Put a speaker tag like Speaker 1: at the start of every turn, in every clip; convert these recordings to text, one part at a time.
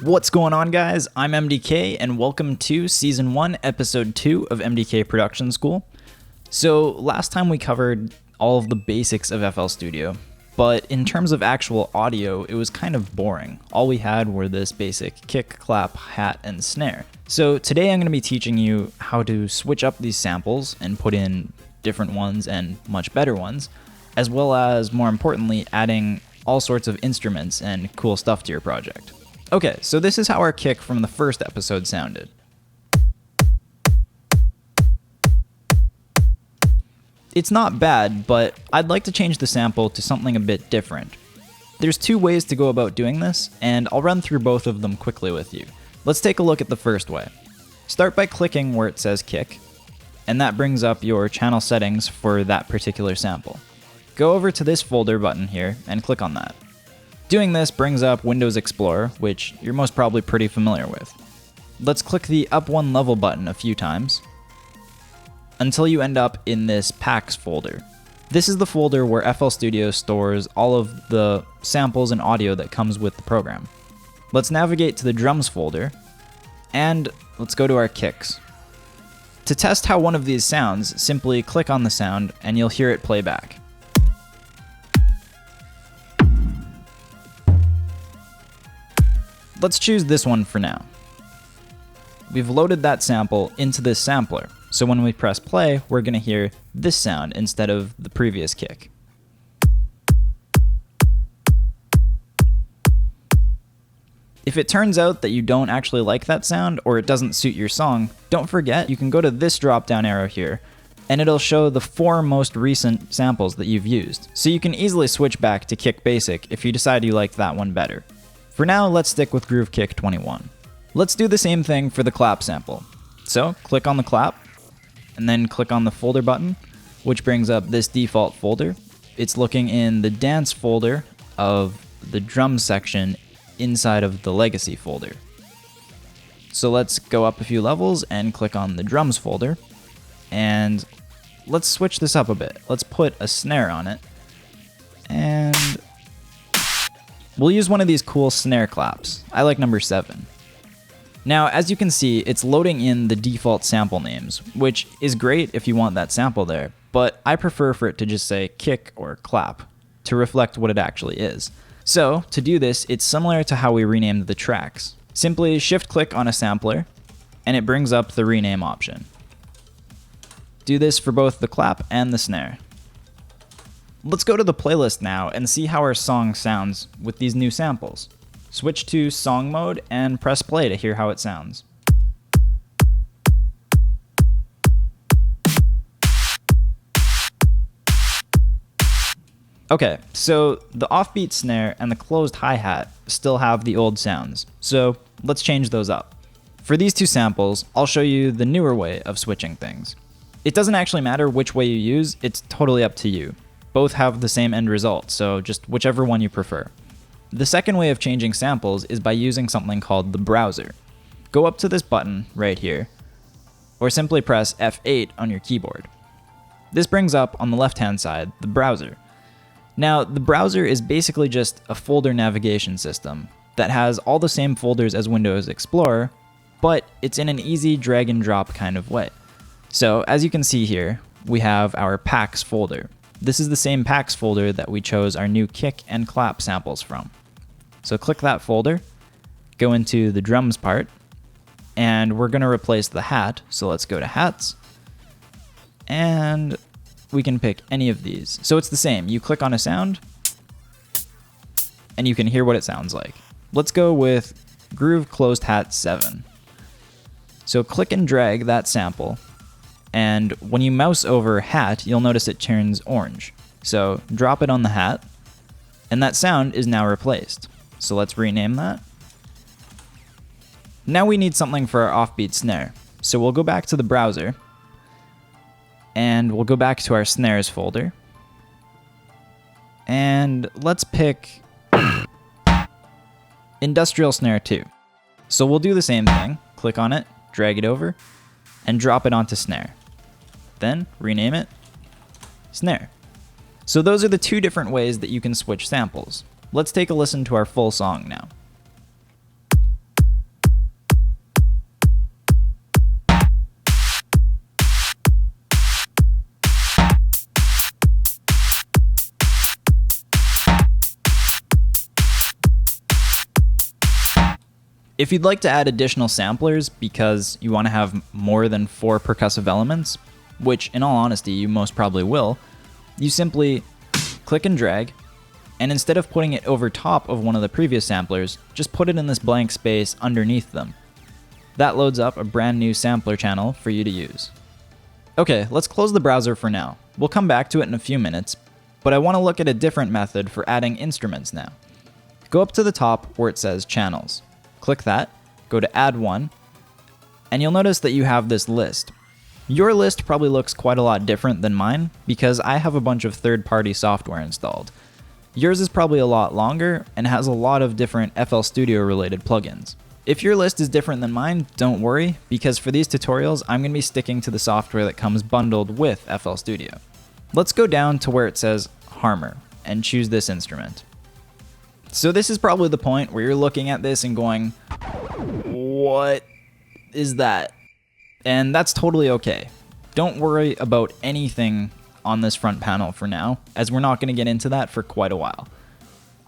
Speaker 1: What's going on, guys? I'm MDK, and welcome to Season 1, Episode 2 of MDK Production School. So, last time we covered all of the basics of FL Studio, but in terms of actual audio, it was kind of boring. All we had were this basic kick, clap, hat, and snare. So today I'm going to be teaching you how to switch up these samples and put in different ones and much better ones, as well as, more importantly, adding all sorts of instruments and cool stuff to your project. Okay, so this is how our kick from the first episode sounded. It's not bad, but I'd like to change the sample to something a bit different. There's two ways to go about doing this, and I'll run through both of them quickly with you. Let's take a look at the first way. Start by clicking where it says kick, and that brings up your channel settings for that particular sample. Go over to this folder button here and click on that. Doing this brings up Windows Explorer, which you're most probably pretty familiar with. Let's click the up one level button a few times until you end up in this packs folder. This is the folder where FL Studio stores all of the samples and audio that comes with the program. Let's navigate to the drums folder, and let's go to our kicks. To test how one of these sounds, simply click on the sound and you'll hear it play back. Let's choose this one for now. We've loaded that sample into this sampler, so when we press play, we're going to hear this sound instead of the previous kick. If it turns out that you don't actually like that sound, or it doesn't suit your song, don't forget you can go to this drop-down arrow here, and it'll show the 4 most recent samples that you've used, so you can easily switch back to Kick Basic if you decide you like that one better. For now, let's stick with Groove Kick 21. Let's do the same thing for the clap sample. So, click on the clap, and then click on the folder button, which brings up this default folder. It's looking in the dance folder of the drum section inside of the legacy folder. So let's go up a few levels and click on the drums folder, and let's switch this up a bit. Let's put a snare on it, and we'll use one of these cool snare claps. I like number 7. Now, as you can see, it's loading in the default sample names, which is great if you want that sample there, but I prefer for it to just say kick or clap to reflect what it actually is. So, to do this, it's similar to how we renamed the tracks. Simply shift-click on a sampler, and it brings up the rename option. Do this for both the clap and the snare. Let's go to the playlist now and see how our song sounds with these new samples. Switch to song mode and press play to hear how it sounds. Okay, so the offbeat snare and the closed hi-hat still have the old sounds, so let's change those up. For these two samples, I'll show you the newer way of switching things. It doesn't actually matter which way you use, it's totally up to you. Both have the same end result, so just whichever one you prefer. The second way of changing samples is by using something called the browser. Go up to this button right here, or simply press F8 on your keyboard. This brings up on the left-hand side the browser. Now, the browser is basically just a folder navigation system that has all the same folders as Windows Explorer, but it's in an easy drag and drop kind of way. So, as you can see here, we have our packs folder. This is the same packs folder that we chose our new kick and clap samples from. So click that folder, go into the drums part, and we're going to replace the hat, so let's go to hats, and we can pick any of these. So it's the same, you click on a sound, and you can hear what it sounds like. Let's go with Groove Closed Hat 7. So click and drag that sample, and when you mouse over hat, you'll notice it turns orange. So drop it on the hat, and that sound is now replaced. So let's rename that. Now we need something for our offbeat snare. So we'll go back to the browser, and we'll go back to our snares folder, and let's pick Industrial Snare 2. So we'll do the same thing, click on it, drag it over, and drop it onto snare. Then rename it snare. So those are the two different ways that you can switch samples. Let's take a listen to our full song now. If you'd like to add additional samplers because you want to have more than 4 percussive elements, which in all honesty you most probably will, you simply click and drag, and instead of putting it over top of one of the previous samplers, just put it in this blank space underneath them. That loads up a brand new sampler channel for you to use. Okay, let's close the browser for now. We'll come back to it in a few minutes, but I want to look at a different method for adding instruments now. Go up to the top where it says Channels. Click that, go to Add One, and you'll notice that you have this list. Your list probably looks quite a lot different than mine because I have a bunch of third-party software installed. Yours is probably a lot longer and has a lot of different FL Studio related plugins. If your list is different than mine, don't worry, because for these tutorials, I'm going to be sticking to the software that comes bundled with FL Studio. Let's go down to where it says Harmor and choose this instrument. So this is probably the point where you're looking at this and going, what is that? And that's totally okay. Don't worry about anything on this front panel for now, as we're not going to get into that for quite a while.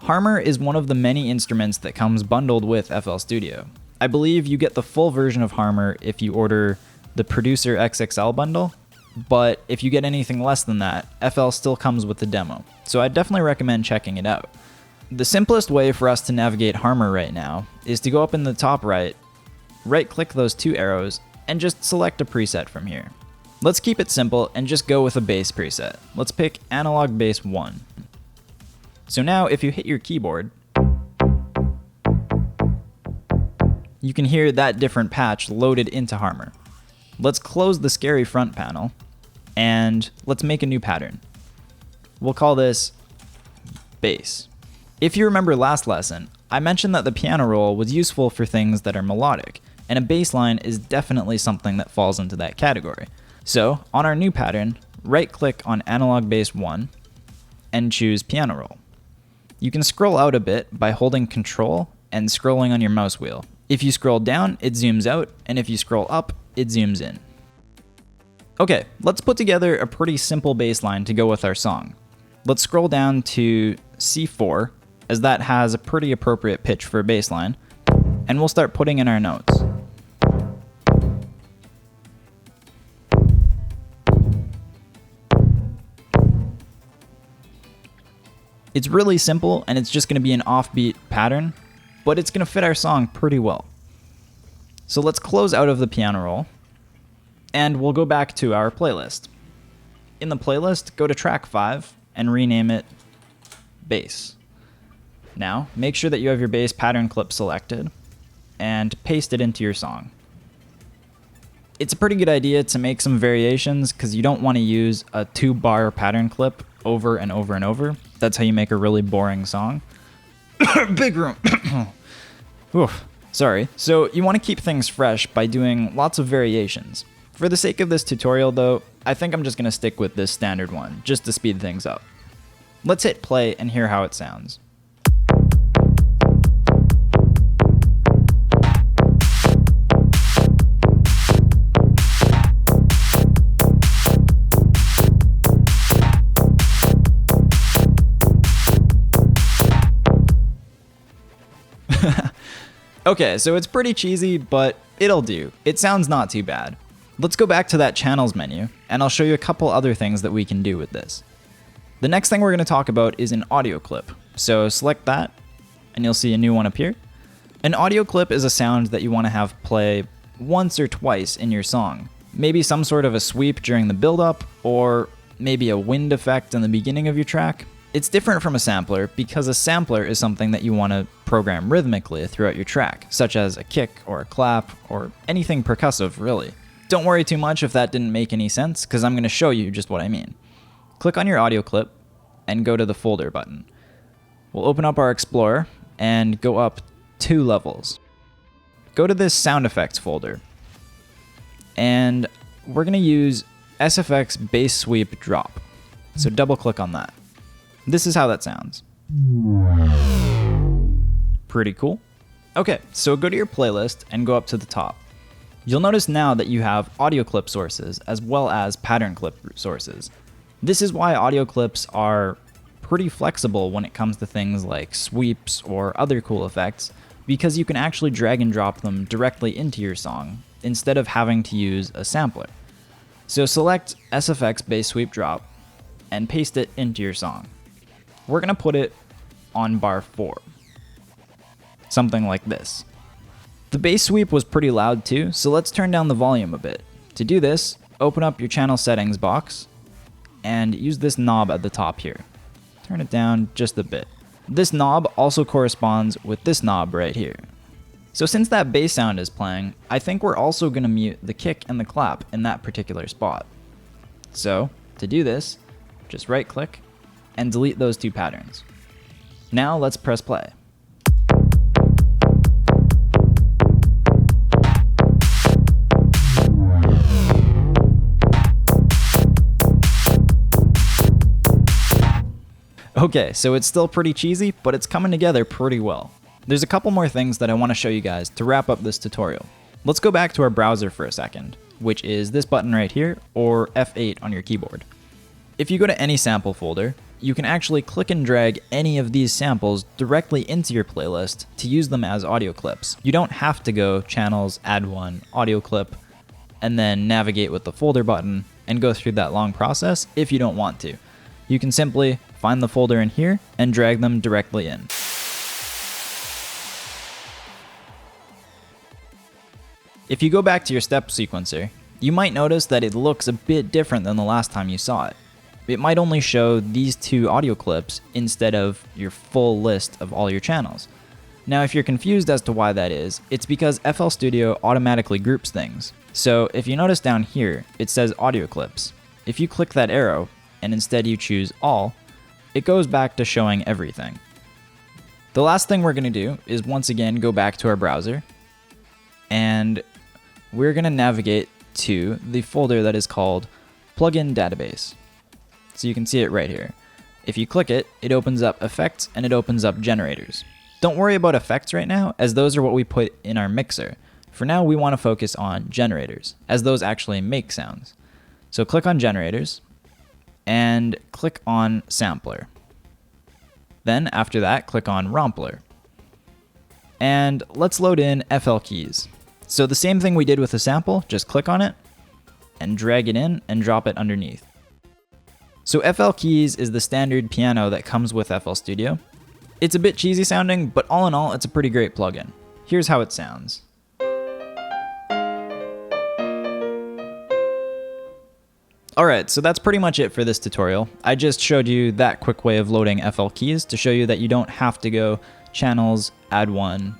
Speaker 1: Harmor is one of the many instruments that comes bundled with FL Studio. I believe you get the full version of Harmor if you order the Producer XXL bundle, but if you get anything less than that, FL still comes with the demo, so I'd definitely recommend checking it out. The simplest way for us to navigate Harmor right now is to go up in the top right click those 2 arrows, and just select a preset from here. Let's keep it simple and just go with a bass preset. Let's pick Analog Bass 1. So now if you hit your keyboard, you can hear that different patch loaded into Harmor. Let's close the scary front panel, and let's make a new pattern. We'll call this Bass. If you remember last lesson, I mentioned that the piano roll was useful for things that are melodic, and a bass line is definitely something that falls into that category. So, on our new pattern, right-click on Analog Bass 1 and choose Piano Roll. You can scroll out a bit by holding Control and scrolling on your mouse wheel. If you scroll down, it zooms out, and if you scroll up, it zooms in. Okay, let's put together a pretty simple bass line to go with our song. Let's scroll down to C4, as that has a pretty appropriate pitch for a bass line, and we'll start putting in our notes. It's really simple, and it's just going to be an offbeat pattern, but it's going to fit our song pretty well. So let's close out of the piano roll, and we'll go back to our playlist. In the playlist, go to track 5 and rename it Bass. Now, make sure that you have your bass pattern clip selected, and paste it into your song. It's a pretty good idea to make some variations because you don't want to use a 2-bar pattern clip over and over and over. That's how you make a really boring song. Big room. Oof, sorry. So you want to keep things fresh by doing lots of variations. For the sake of this tutorial though, I think I'm just going to stick with this standard one, just to speed things up. Let's hit play and hear how it sounds. Okay, so it's pretty cheesy, but it'll do. It sounds not too bad. Let's go back to that channels menu, and I'll show you a couple other things that we can do with this. The next thing we're going to talk about is an audio clip. So select that, and you'll see a new one appear. An audio clip is a sound that you want to have play once or twice in your song. Maybe some sort of a sweep during the build-up, or maybe a wind effect in the beginning of your track. It's different from a sampler because a sampler is something that you want to program rhythmically throughout your track, such as a kick or a clap or anything percussive, really. Don't worry too much if that didn't make any sense, because I'm going to show you just what I mean. Click on your audio clip and go to the folder button. We'll open up our Explorer and go up 2 levels. Go to this sound effects folder, and we're going to use SFX Bass Sweep Drop. So double click on that. This is how that sounds. Pretty cool. Okay, so go to your playlist and go up to the top. You'll notice now that you have audio clip sources as well as pattern clip sources. This is why audio clips are pretty flexible when it comes to things like sweeps or other cool effects, because you can actually drag and drop them directly into your song instead of having to use a sampler. So select SFX bass sweep drop and paste it into your song. We're going to put it on bar 4. Something like this. The bass sweep was pretty loud too, so let's turn down the volume a bit. To do this, open up your channel settings box and use this knob at the top here. Turn it down just a bit. This knob also corresponds with this knob right here. So since that bass sound is playing, I think we're also going to mute the kick and the clap in that particular spot. So to do this, just right click and delete those 2 patterns. Now let's press play. Okay, so it's still pretty cheesy, but it's coming together pretty well. There's a couple more things that I want to show you guys to wrap up this tutorial. Let's go back to our browser for a second, which is this button right here, or F8 on your keyboard. If you go to any sample folder, you can actually click and drag any of these samples directly into your playlist to use them as audio clips. You don't have to go channels, add one, audio clip, and then navigate with the folder button and go through that long process if you don't want to. You can simply find the folder in here and drag them directly in. If you go back to your step sequencer, you might notice that it looks a bit different than the last time you saw it. It might only show these 2 audio clips instead of your full list of all your channels. Now, if you're confused as to why that is, it's because FL Studio automatically groups things. So if you notice down here, it says audio clips. If you click that arrow, and instead you choose all, it goes back to showing everything. The last thing we're going to do is once again go back to our browser, and we're going to navigate to the folder that is called Plugin Database. So you can see it right here. If you click it, it opens up effects and it opens up generators. Don't worry about effects right now, as those are what we put in our mixer. For now, we want to focus on generators, as those actually make sounds. So click on generators, and click on sampler. Then after that, click on rompler. And let's load in FL keys. So the same thing we did with the sample, just click on it and drag it in and drop it underneath. So FL keys is the standard piano that comes with FL Studio. It's a bit cheesy sounding, but all in all, it's a pretty great plugin. Here's how it sounds. Alright, so that's pretty much it for this tutorial. I just showed you that quick way of loading FL keys to show you that you don't have to go channels, add one,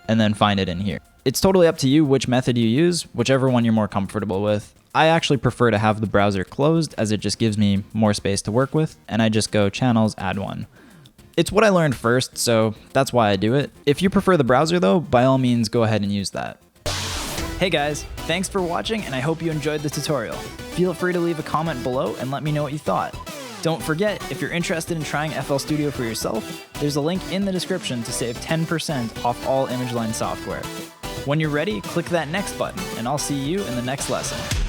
Speaker 1: and then find it in here. It's totally up to you which method you use, whichever one you're more comfortable with. I actually prefer to have the browser closed as it just gives me more space to work with, and I just go channels, add one. It's what I learned first, so that's why I do it. If you prefer the browser though, by all means go ahead and use that. Hey guys, thanks for watching and I hope you enjoyed the tutorial. Feel free to leave a comment below and let me know what you thought. Don't forget, if you're interested in trying FL Studio for yourself, there's a link in the description to save 10% off all ImageLine software. When you're ready, click that next button and I'll see you in the next lesson.